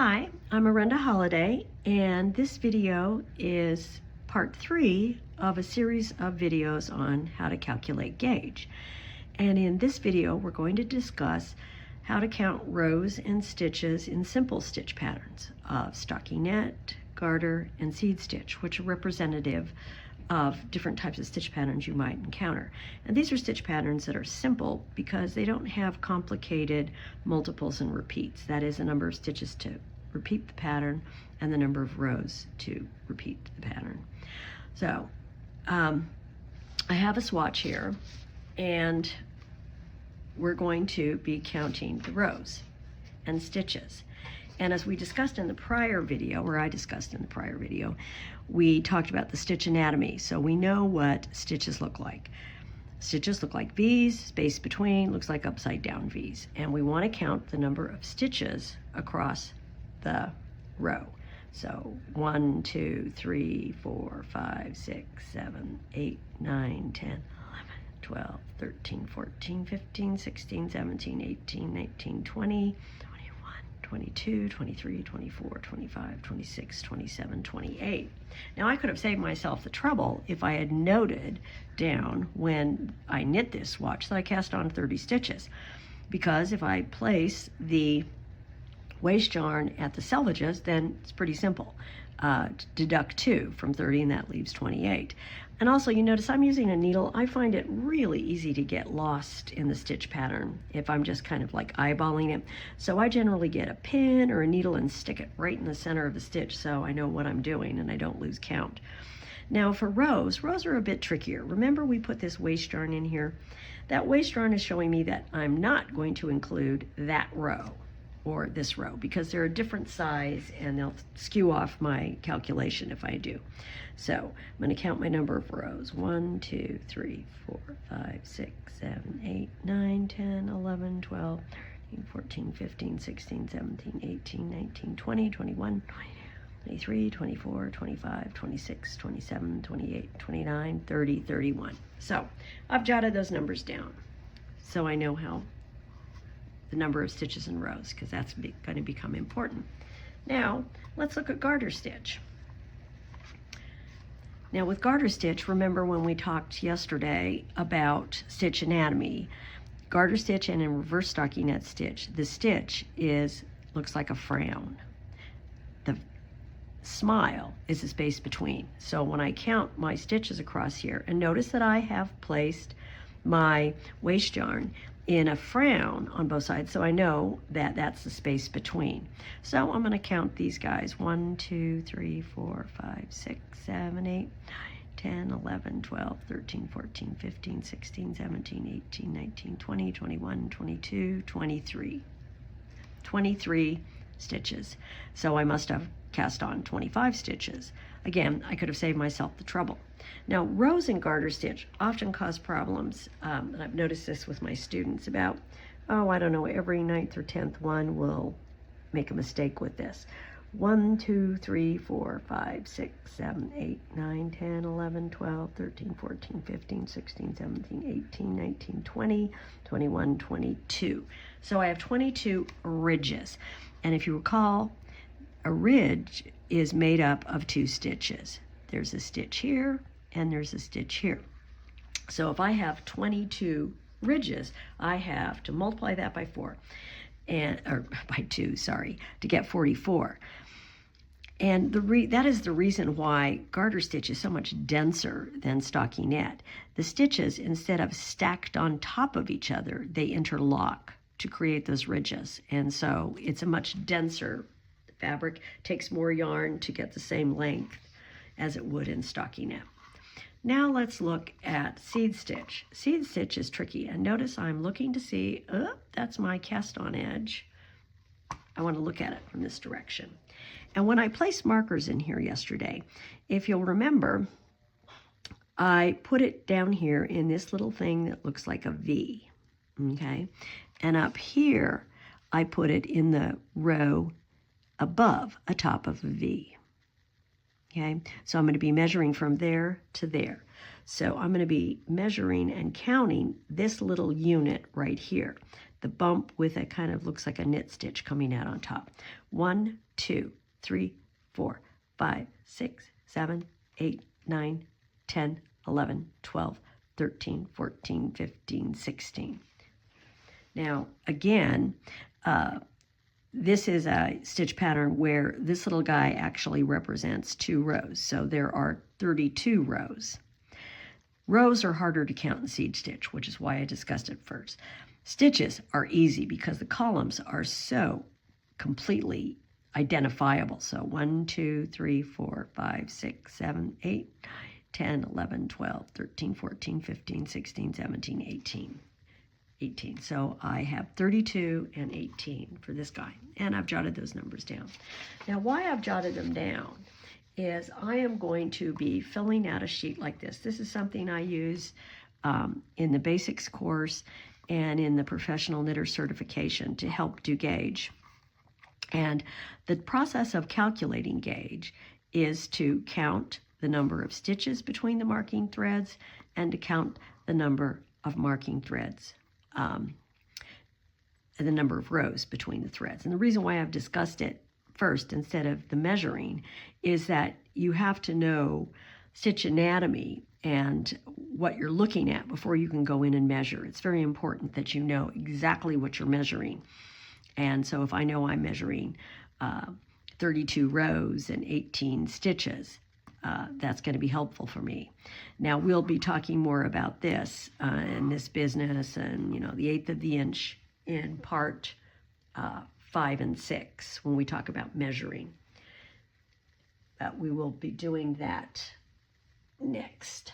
Hi, I'm Arenda Holladay, and this video is part 3 of a series of videos on how to calculate gauge. And in this video, we're going to discuss how to count rows and stitches in simple stitch patterns of stockinette, garter, and seed stitch, which are representative of different types of stitch patterns you might encounter. And these are stitch patterns that are simple because they don't have complicated multiples and repeats. That is, the number of stitches to repeat the pattern and the number of rows to repeat the pattern. So I have a swatch here, and we're going to be counting the rows and stitches. And as we discussed in the prior video, or I discussed in the prior video, we talked about the stitch anatomy. So we know what stitches look like. Stitches look like V's, space between looks like upside down V's. And we want to count the number of stitches across the row. So 1, 2, 3, 4, 5, 6, 7, 8, 9, 10, 11, 12, 13, 14, 15, 16, 17, 18, 19, 20, 22, 23, 24, 25, 26, 27, 28. Now I could have saved myself the trouble if I had noted down when I knit this swatch that I cast on 30 stitches. Because if I place the waste yarn at the selvages, then it's pretty simple. Deduct 2 from 30 and that leaves 28. And also you notice I'm using a needle. I find it really easy to get lost in the stitch pattern if I'm just kind of like eyeballing it. So I generally get a pin or a needle and stick it right in the center of the stitch so I know what I'm doing and I don't lose count. Now for rows are a bit trickier. Remember we put this waste yarn in here? That waste yarn is showing me that I'm not going to include that row or this row because they're a different size and they'll skew off my calculation if I do. So I'm going to count my number of rows. 1, 2, 3, 4, 5, 6, 7, 8, 9, 10, 11, 12, 13, 14, 15, 16, 17, 18, 19, 20, 21, 22, 23, 24, 25, 26, 27, 28, 29, 30, 31. So I've jotted those numbers down so I know how the number of stitches in rows, because that's going to become important. Now let's look at garter stitch. Now with garter stitch, remember when we talked yesterday about stitch anatomy, garter stitch and in reverse stockinette stitch, the stitch looks like a frown. The smile is the space between. So when I count my stitches across here, and notice that I have placed my waste yarn in a frown on both sides, so I know that that's the space between. So I'm going to count these guys. 1, 2, 3, 4, 5, 6, 7, 8, 9, 10, 11, 12, 13, 14, 15, 16, 17, 18, 19, 20, 21, 22, 23. 23 stitches. So I must have cast on 25 stitches. Again, I could have saved myself the trouble. Now, rows in garter stitch often cause problems, and I've noticed this with my students about, I don't know, every 9th or 10th one will make a mistake with this. 1, 2, 3, 4, 5, 6, 7, 8, 9, 10, 11, 12, 13, 14, 15, 16, 17, 18, 19, 20, 21, 22. So I have 22 ridges. And if you recall, a ridge is made up of 2 stitches. There's a stitch here and there's a stitch here. So if I have 22 ridges, I have to multiply that by 4 or by 2, sorry, to get 44. And that is the reason why garter stitch is so much denser than stockinette. The stitches, instead of stacked on top of each other, they interlock to create those ridges. And so it's a much denser fabric, takes more yarn to get the same length as it would in stockinette. Now let's look at seed stitch. Seed stitch is tricky, and notice I'm looking to see, that's my cast on edge. I want to look at it from this direction. And when I placed markers in here yesterday, if you'll remember, I put it down here in this little thing that looks like a V, okay? And up here, I put it in the row above, atop of a V. Okay, so I'm going to be measuring from there to there. So I'm going to be measuring and counting this little unit right here. the bump with a kind of looks like a knit stitch coming out on top. 1, 2, 3, 4, 5, 6, 7, 8, 9, 10, 11, 12, 13, 14, 15, 16. Now, again, this is a stitch pattern where this little guy actually represents 2 rows. So there are 32 rows. Rows are harder to count in seed stitch, which is why I discussed it first. Stitches are easy because the columns are so completely identifiable. So 1, 2, 3, 4, 5, 6, 7, 8, 9, 10, 11, 12, 13, 14, 15, 16, 17, 18. 18. So I have 32 and 18 for this guy, and I've jotted those numbers down. Now, why I've jotted them down is I am going to be filling out a sheet like this. This is something I use in the basics course and in the professional knitter certification to help do gauge. And the process of calculating gauge is to count the number of stitches between the marking threads and to count the number of marking threads. The number of rows between the threads. And the reason why I've discussed it first instead of the measuring is that you have to know stitch anatomy and what you're looking at before you can go in and measure. It's very important that you know exactly what you're measuring. And so if I know I'm measuring 32 rows and 18 stitches, that's going to be helpful for me. Now, we'll be talking more about this in this business and, you know, the 1/8 of the inch in part 5 and 6 when we talk about measuring. We will be doing that next.